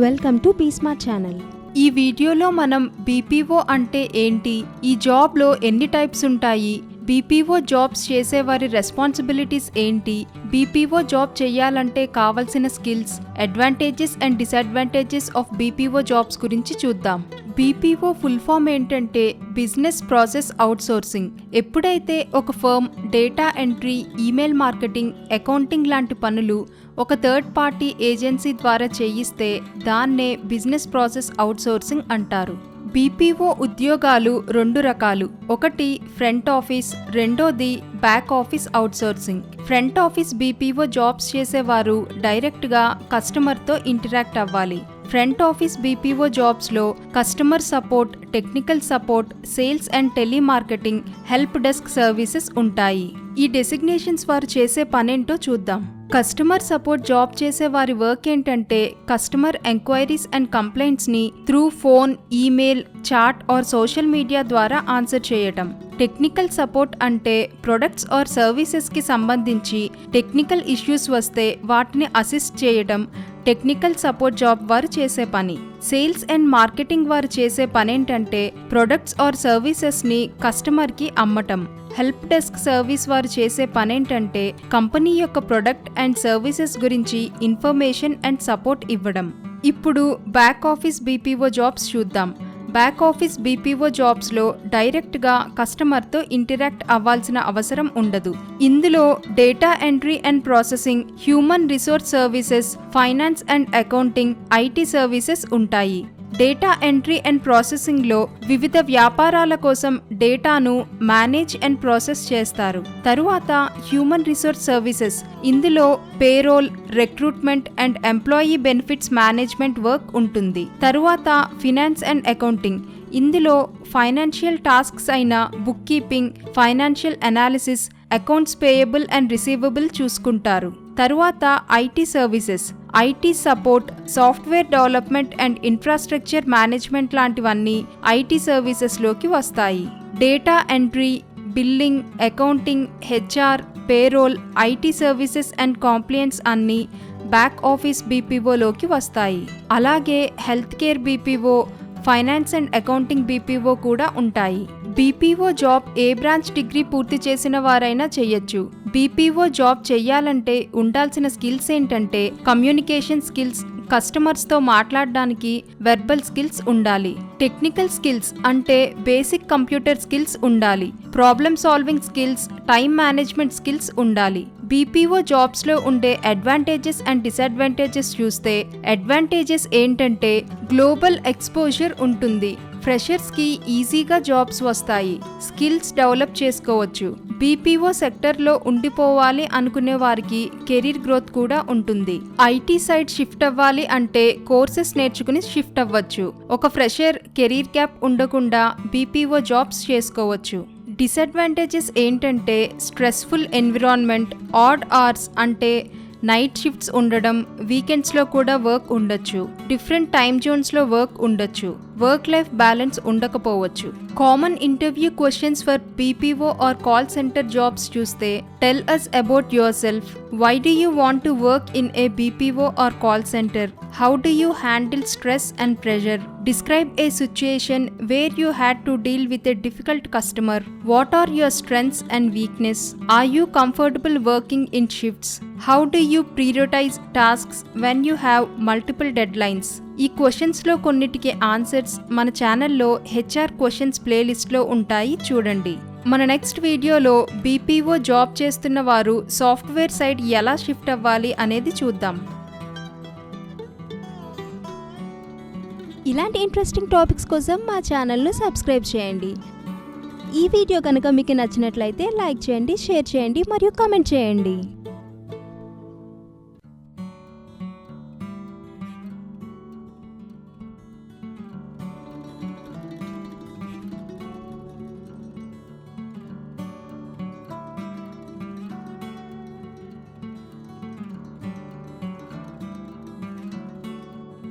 Welcome to be smart channel. ఈ వీడియోలో మనం బీపీఓ అంటే ఏంటి, ఈ జాబ్లో ఎన్ని టైప్స్ ఉంటాయి, బీపీఓ జాబ్స్ చేసేవారి రెస్పాన్సిబిలిటీస్ ఏంటి, బీపీఓ జాబ్ చేయాలంటే కావాల్సిన skills, advantages and disadvantages of BPO jobs గురించి చూద్దాం. బీపీఓ ఫుల్ ఫామ్ ఏంటంటే బిజినెస్ ప్రాసెస్ అవుట్సోర్సింగ్. ఎప్పుడైతే ఒక firm data entry, email marketing, accounting లాంటి పనులు ఒక థర్డ్ పార్టీ ఏజెన్సీ ద్వారా చేయిస్తే దాన్నే బిజినెస్ ప్రాసెస్ అవుట్సోర్సింగ్ అంటారు. బీపీఓ ఉద్యోగాలు రెండు రకాలు. ఒకటి ఫ్రంట్ ఆఫీస్, రెండోది back office outsourcing. Front office BPO jobs చేసేవారు డైరెక్ట్గా కస్టమర్తో ఇంటరాక్ట్ అవ్వాలి. ఫ్రంట్ ఆఫీస్ బీపీఓ జాబ్స్లో customer support, technical support, sales and telemarketing, help desk services ఉంటాయి. ఈ డెసిగ్నేషన్స్ వారు చేసే పనేంటో చూద్దాం. కస్టమర్ సపోర్ట్ జాబ్ చేసే వారి వర్క్ ఏంటంటే కస్టమర్ ఎంక్వైరీస్ అండ్ కంప్లైంట్స్ని through phone, email, chat or social media ద్వారా ఆన్సర్ చేయటం. టెక్నికల్ సపోర్ట్ అంటే ప్రొడక్ట్స్ ఆర్ సర్వీసెస్కి సంబంధించి టెక్నికల్ ఇష్యూస్ వస్తే వాటిని అసిస్ట్ చేయడం టెక్నికల్ సపోర్ట్ జాబ్ వారు చేసే పని. సేల్స్ అండ్ మార్కెటింగ్ వారు చేసే పనేంటంటే ప్రొడక్ట్స్ ఆర్ సర్వీసెస్ని కస్టమర్కి అమ్మటం. హెల్ప్ డెస్క్ సర్వీస్ వారు చేసే పనేంటంటే కంపెనీ యొక్క ప్రొడక్ట్ అండ్ సర్వీసెస్ గురించి ఇన్ఫర్మేషన్ అండ్ సపోర్ట్ ఇవ్వడం. ఇప్పుడు బ్యాక్ ఆఫీస్ బీపీఓ జాబ్స్ చూద్దాం. బ్యాక్ ఆఫీస్ బీపీఓ జాబ్స్లో డైరెక్ట్గా కస్టమర్తో ఇంటరాక్ట్ అవ్వాల్సిన అవసరం ఉండదు. ఇందులో data entry and processing, human resource services, finance and accounting, IT services ఉంటాయి. డేటా ఎంట్రీ అండ్ ప్రాసెసింగ్లో వివిధ వ్యాపారాల కోసం డేటాను మేనేజ్ అండ్ ప్రాసెస్ చేస్తారు. తరువాత హ్యూమన్ రిసోర్స్ సర్వీసెస్, ఇందులో payroll, recruitment and employee benefits management work ఉంటుంది. తరువాత ఫినాన్స్ అండ్ అకౌంటింగ్, ఇందులో ఫైనాన్షియల్ టాస్క్స్ అయిన book keeping, financial analysis, accounts payable and receivable చూసుకుంటారు. తరువాత IT services, IT support, software development and infrastructure management లాంటివన్నీ IT సర్వీసెస్లోకి వస్తాయి. Data entry, billing, accounting, HR, payroll, IT services and compliance అన్నీ back office బీపీఓలోకి వస్తాయి. అలాగే health care BPO, finance and accounting BPO కూడా ఉంటాయి. బీపీఓ జాబ్ ఏ బ్రాంచ్ డిగ్రీ పూర్తి చేసిన వారైనా చేయొచ్చు. బీపీఓ జాబ్ చెయ్యాలంటే ఉండాల్సిన స్కిల్స్ ఏంటంటే కమ్యూనికేషన్ స్కిల్స్, కస్టమర్స్తో మాట్లాడడానికి వెర్బల్ స్కిల్స్ ఉండాలి. టెక్నికల్ స్కిల్స్ అంటే బేసిక్ కంప్యూటర్ స్కిల్స్ ఉండాలి. Problem solving skills, time management skills ఉండాలి. బీపీఓ జాబ్స్లో ఉండే అడ్వాంటేజెస్ అండ్ డిసడ్వాంటేజెస్ చూస్తే అడ్వాంటేజెస్ ఏంటంటే గ్లోబల్ ఎక్స్పోజర్ ఉంటుంది. ఫ్రెషర్స్కి ఈజీగా జాబ్స్ వస్తాయి. స్కిల్స్ డెవలప్ చేసుకోవచ్చు. బీపీఓ సెక్టర్లో ఉండిపోవాలి అనుకునే వారికి కెరీర్ గ్రోత్ కూడా ఉంటుంది. ఐటీ సైడ్ షిఫ్ట్ అవ్వాలి అంటే కోర్సెస్ నేర్చుకుని షిఫ్ట్ అవ్వచ్చు. ఒక ఫ్రెషర్ కెరీర్ గ్యాప్ ఉండకుండా బీపీఓ జాబ్స్ చేసుకోవచ్చు. డిసడ్వాంటేజెస్ ఏంటంటే స్ట్రెస్ఫుల్ ఎన్విరాన్మెంట్, ఆడ్ అవర్స్ అంటే నైట్ షిఫ్ట్స్ ఉండడం, వీకెండ్స్లో కూడా వర్క్ ఉండొచ్చు, డిఫరెంట్ టైమ్ జోన్స్లో వర్క్ ఉండొచ్చు, వర్క్ లైఫ్ బ్యాలెన్స్ ఉండకపోవచ్చు. Common interview questions for BPO or call centre jobs చూస్తే tell us about yourself, why do you want to work in a BPO or call centre, how do you handle stress and pressure, describe a situation where you had to deal with a difficult customer, what are your strengths and weakness, are you comfortable working in shifts, how do you prioritize tasks when you have multiple deadlines. ఈ క్వశ్చన్స్లో కొన్నిటికి answers మన ఛానల్లో HR questions ప్లేలిస్ట్లో ఉంటాయి, చూడండి. మన next వీడియోలో BPO job చేస్తున్న వారు సాఫ్ట్వేర్ సైడ్ ఎలా షిఫ్ట్ అవ్వాలి అనేది చూద్దాం. ఇలాంటి ఇంట్రెస్టింగ్ టాపిక్స్ కోసం మా ఛానల్ను సబ్స్క్రైబ్ చేయండి. ఈ వీడియో కనుక మీకు నచ్చినట్లయితే లైక్ చేయండి, షేర్ చేయండి మరియు కామెంట్ చేయండి.